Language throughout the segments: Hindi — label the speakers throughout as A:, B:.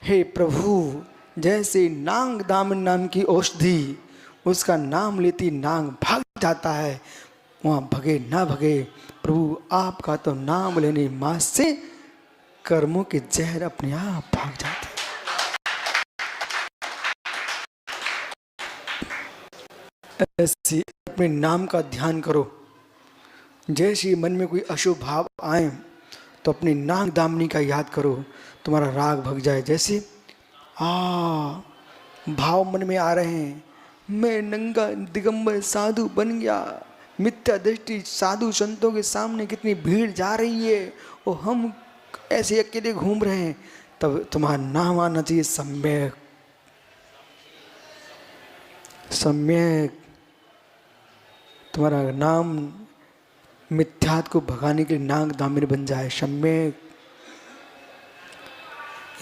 A: हे प्रभु, जैसे नाग दामन नाम की औषधि, उसका नाम लेती नाग भाग जाता है, वहाँ भगे ना भगे प्रभु आपका तो नाम लेने मात्र से कर्मों के जहर अपने आप भाग जाते हैं। ऐसे अपने नाम का ध्यान करो। जैसे मन में कोई अशुभ भाव आए तो अपनी नाग दामनी का याद करो, तुम्हारा राग भग जाए। जैसे भाव मन में आ रहे हैं, मैं नंगा दिगंबर साधु बन गया, मिथ्या दृष्टि साधु संतों के सामने कितनी भीड़ जा रही है और हम ऐसे अकेले घूम रहे हैं, तब तुम्हारा नाम आना चाहिए सम्यक। सम्यक तुम्हारा नाम मिथ्यात को भगाने के लिए नाग दामिनी बन जाए। सम्यक,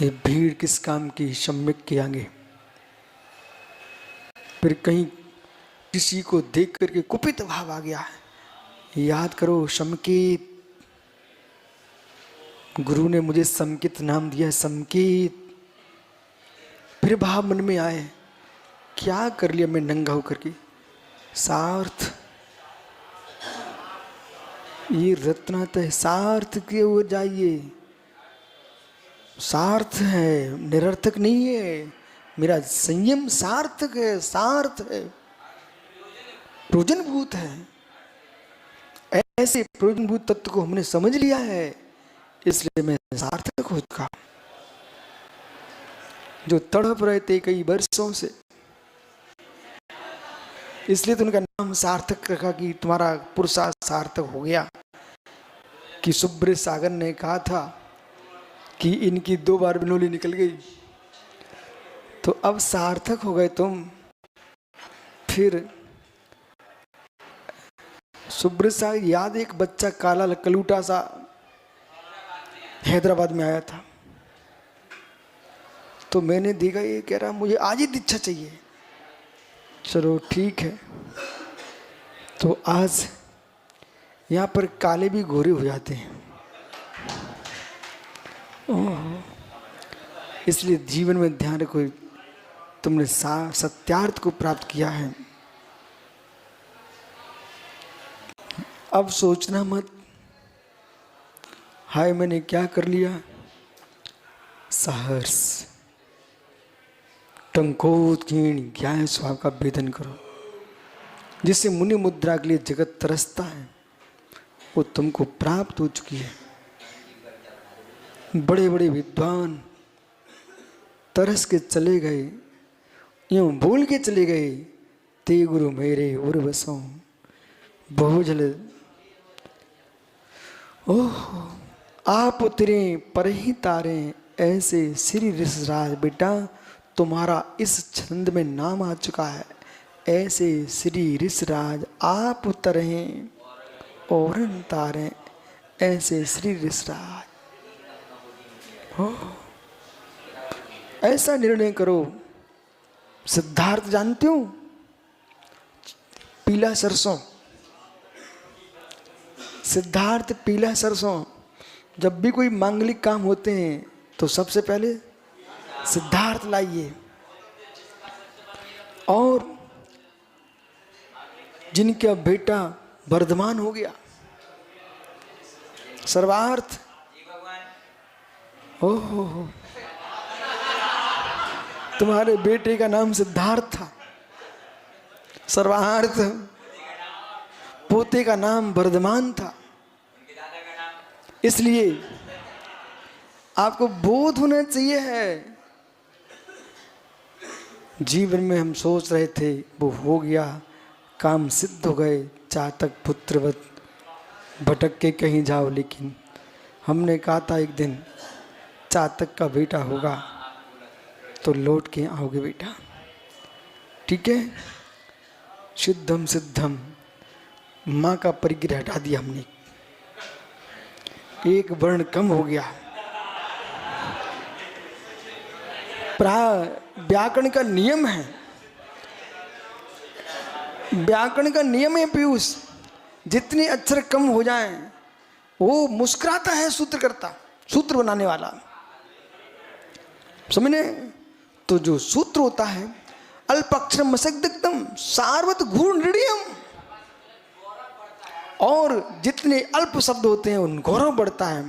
A: ये भीड़ किस काम की, सम्यक के आगे। फिर कहीं किसी को देख करके कुपित भाव आ गया है, याद करो समकित, गुरु ने मुझे समकित नाम दिया है, समकित। फिर भाव मन में आए, क्या कर लिया मैं नंगा होकर के, सार्थ, ये रत्नात है, सार्थ की ओर जाइए, सार्थ है, निरर्थक नहीं है। मेरा संयम सार्थक है, सार्थ है, प्रयोजनभूत है। ऐसे प्रयोजनभूत तत्व को हमने समझ लिया है, इसलिए मैं सार्थक हो चुका। जो तड़प रहे थे कई वर्षों से, इसलिए तो उनका नाम सार्थक रखा कि तुम्हारा पुरुषार्थ सार्थक हो गया। कि सुब्र सागर ने कहा था कि इनकी 2 बार बिनोली निकल गई, तो अब सार्थक हो गए तुम। फिर सुब्र सागर याद, एक बच्चा काला कलूटा सा हैदराबाद में आया था, तो मैंने देखा ये कह रहा मुझे आज ही दीक्षा चाहिए। चलो ठीक है, तो आज यहाँ पर काले भी गोरे हो जाते हैं। इसलिए जीवन में ध्यान रखो, तुमने सत्यार्थ को प्राप्त किया है। अब सोचना मत हाय मैंने क्या कर लिया। सहर्ष टंकोत्कीर्ण ज्ञान स्वभाव का भेदन करो। जिससे मुनि मुद्रा के लिए जगत तरसता है, वो तुमको प्राप्त हो चुकी है। बड़े बड़े विद्वान तरस के चले गए, यूं भूल के चले गए, ते गुरु मेरे उर्वसों बहुजल। ओह आप उतरे पर ही तारे, ऐसे श्री ऋषराज बेटा तुम्हारा इस छंद में नाम आ चुका है। ऐसे श्री ऋषराज आप उतरे और तारे, ऐसे श्री ऋषराज। ऐसा निर्णय करो। सिद्धार्थ जानते हो, पीला सरसों, सिद्धार्थ पीला सरसों। जब भी कोई मांगलिक काम होते हैं तो सबसे पहले सिद्धार्थ लाइए। और जिनका बेटा वर्धमान हो गया, सर्वार्थ, ओहो तुम्हारे बेटे का नाम सिद्धार्थ था, सर्वार्थ, पोते का नाम वर्धमान था। इसलिए आपको बोध होना चाहिए है, जीवन में हम सोच रहे थे वो हो गया, काम सिद्ध हो गए, चातक पुत्रवत भटक के कहीं जाओ। लेकिन हमने कहा था एक दिन चातक का बेटा होगा तो लौट के आओगे बेटा, ठीक है। सिद्धम सिद्धम, माँ का परिग्रह हटा दिया हमने, एक वर्ण कम हो गया। व्याकरण का नियम है, व्याकरण का नियम है पीयूष, जितने अक्षर कम हो जाएं वो मुस्कुराता है सूत्रकर्ता, सूत्र बनाने वाला। समझने? तो जो सूत्र होता है अल्पक्षरम मसक्दम सार्वत घूर्णियम, और जितने अल्प शब्द होते हैं उन गौरव बढ़ता है।